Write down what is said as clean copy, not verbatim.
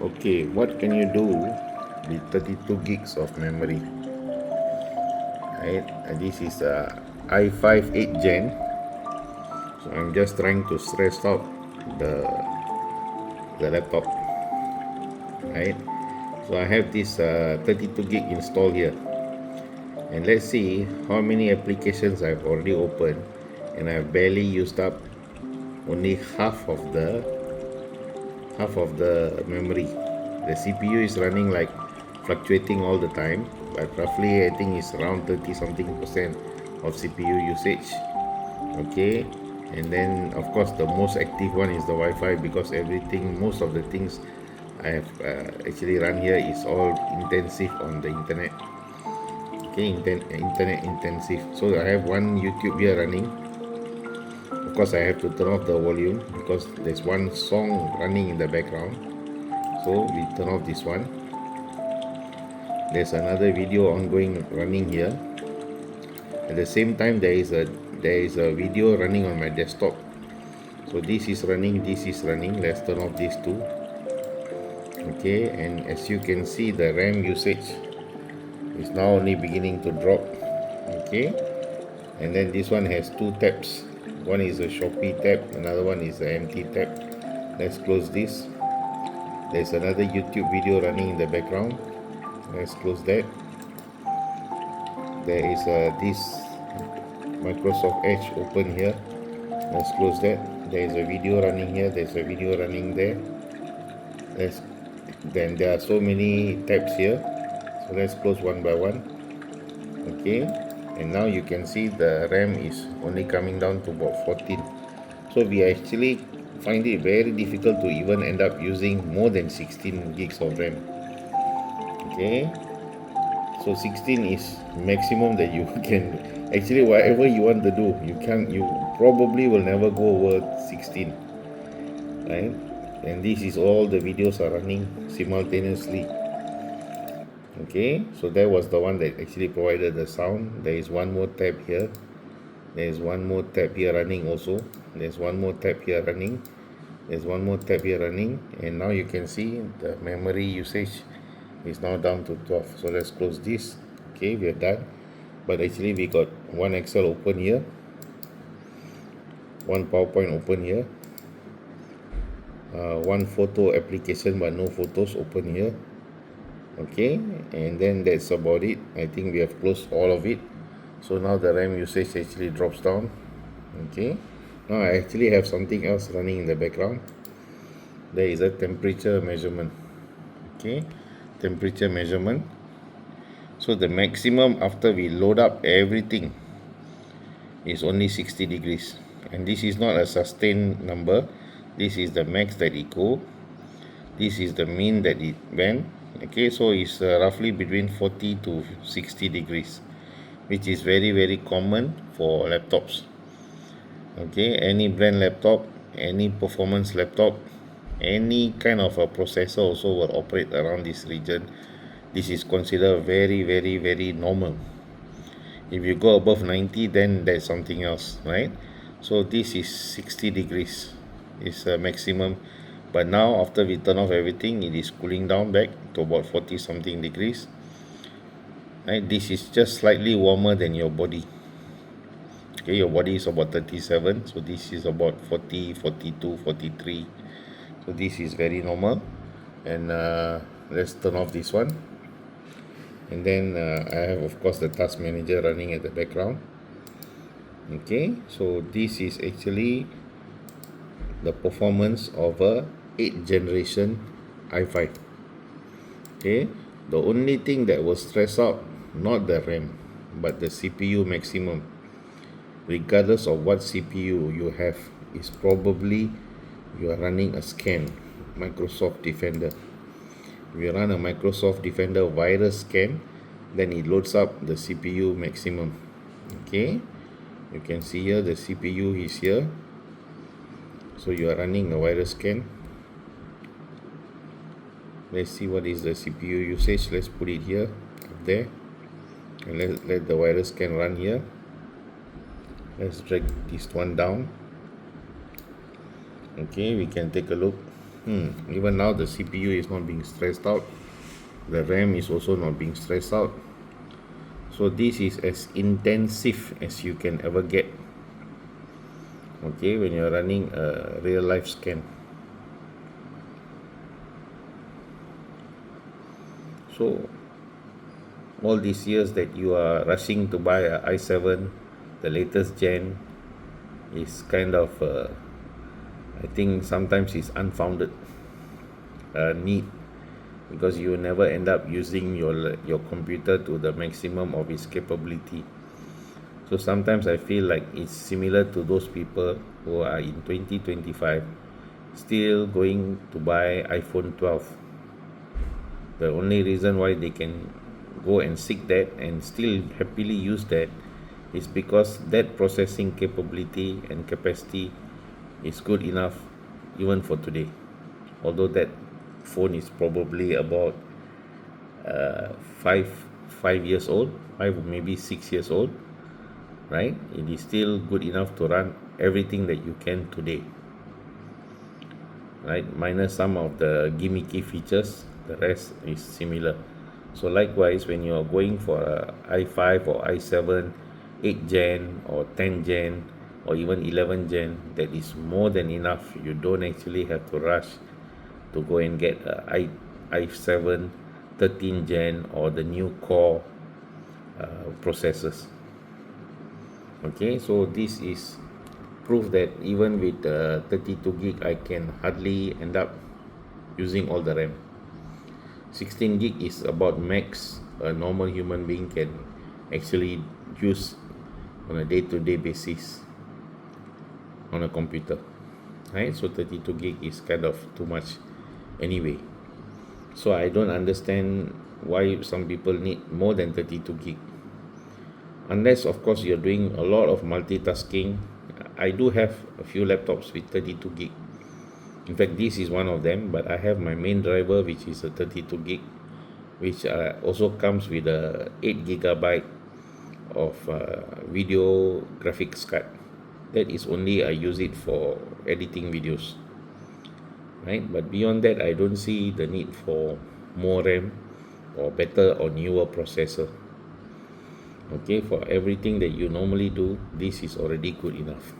Okay, what can you do with 32 gigs of memory? Right, this is a i5 8 Gen. So I'm just trying to stress out the laptop, right? So I have this 32 gig installed here, and let's see how many applications I've already opened, and I've barely used up only half of the memory. The CPU is running like fluctuating all the time, but roughly I think it's around 30 something percent of CPU usage. Okay, and then of course the most active one is the Wi-Fi, because most of the things I have actually run here is all intensive on the internet. Okay, internet intensive. So I have one YouTube here running. Of course I have to turn off the volume because there's one song running in the background, so we turn off this one. There's another video ongoing running here. At the same time there is a video running on my desktop. So this is running. Let's turn off these two. Okay, and as you can see, the RAM usage is now only beginning to drop. Okay, and then this one has two tabs. One is a Shopee tab, another one is the empty tab. Let's close this. There's another YouTube video running in the background. Let's close that. There is this Microsoft Edge open here. Let's close that. There is a video running here. There's a video running there. Let's Then there are so many tabs here, so let's close one by one. Okay, and now you can see the RAM is only coming down to about 14. So we actually find it very difficult to even end up using more than 16 gigs of RAM. Okay, so 16 is maximum that you can actually, whatever you want to do, you probably will never go over 16, right? And this is all the videos are running simultaneously. Okay, so that was the one that actually provided the sound. There is one more tab here. There is one more tab here running also. There's one more tab here running. There's one more tab here running. And now you can see the memory usage is now down to 12. So let's close this. Okay, we are done. But actually we got one Excel open here, one PowerPoint open here, one photo application but no photos open here. Okay, and then that's about it. I think we have closed all of it. So now the RAM usage actually drops down. Okay, now I actually have something else running in the background. There is a temperature measurement. Okay, temperature measurement. So the maximum after we load up everything is only 60 degrees, and this is not a sustained number. This is the max that it go. This is the mean that it went. Okay, so it's roughly between 40 to 60 degrees, which is very very common for laptops. Okay, any brand laptop, any performance laptop, any kind of a processor also will operate around this region. This is considered very very very normal. If you go above 90, then there's something else, right? So this is 60 degrees is a maximum. But now after we turn off everything, it is cooling down back to about 40 something degrees, right? This is just slightly warmer than your body. Okay, your body is about 37, so this is about 40, 42, 43. So this is very normal. And let's turn off this one. And then I have of course the task manager running at the background. Okay, so this is actually the performance of a 8th generation i5. Okay, the only thing that will stress out, not the RAM, but the CPU maximum, regardless of what CPU you have, is probably you are running a scan, Microsoft Defender. If you run a Microsoft Defender virus scan, then it loads up the CPU maximum. Okay, you can see here the CPU is here. So you are running a virus scan. Let's see what is the CPU usage. Let's put it here, up there, and let the virus scan run here. Let's drag this one down. Okay, we can take a look. Even now the CPU is not being stressed out, the RAM is also not being stressed out. So this is as intensive as you can ever get, okay, when you're running a real life scan. So all these years that you are rushing to buy a i7, the latest gen, is kind of I think sometimes it's unfounded need, because you never end up using your computer to the maximum of its capability. So sometimes I feel like it's similar to those people who are in 2025 still going to buy iPhone 12. The only reason why they can go and seek that and still happily use that is because that processing capability and capacity is good enough even for today. Although that phone is probably about uh, five 5 years old, 5 maybe 6 years old, right? It is still good enough to run everything that you can today, right? Minus some of the gimmicky features, the rest is similar. So likewise, when you are going for a i5 or i7 8 gen or 10 gen or even 11 gen, that is more than enough. You don't actually have to rush to go and get a i7 13 gen or the new core processors. Okay, so this is proof that even with 32 gig I can hardly end up using all the RAM. 16 gig is about max a normal human being can actually use on a day-to-day basis on a computer, right? So 32 gig is kind of too much anyway. So I don't understand why some people need more than 32 gig, unless of course you're doing a lot of multitasking. I do have a few laptops with 32 gig. In fact, this is one of them, but I have my main driver, which is a 32 gig, which also comes with a 8 gigabyte of video graphics card. That is only I use it for editing videos, right? But beyond that, I don't see the need for more RAM or better or newer processor. Okay, for everything that you normally do, this is already good enough.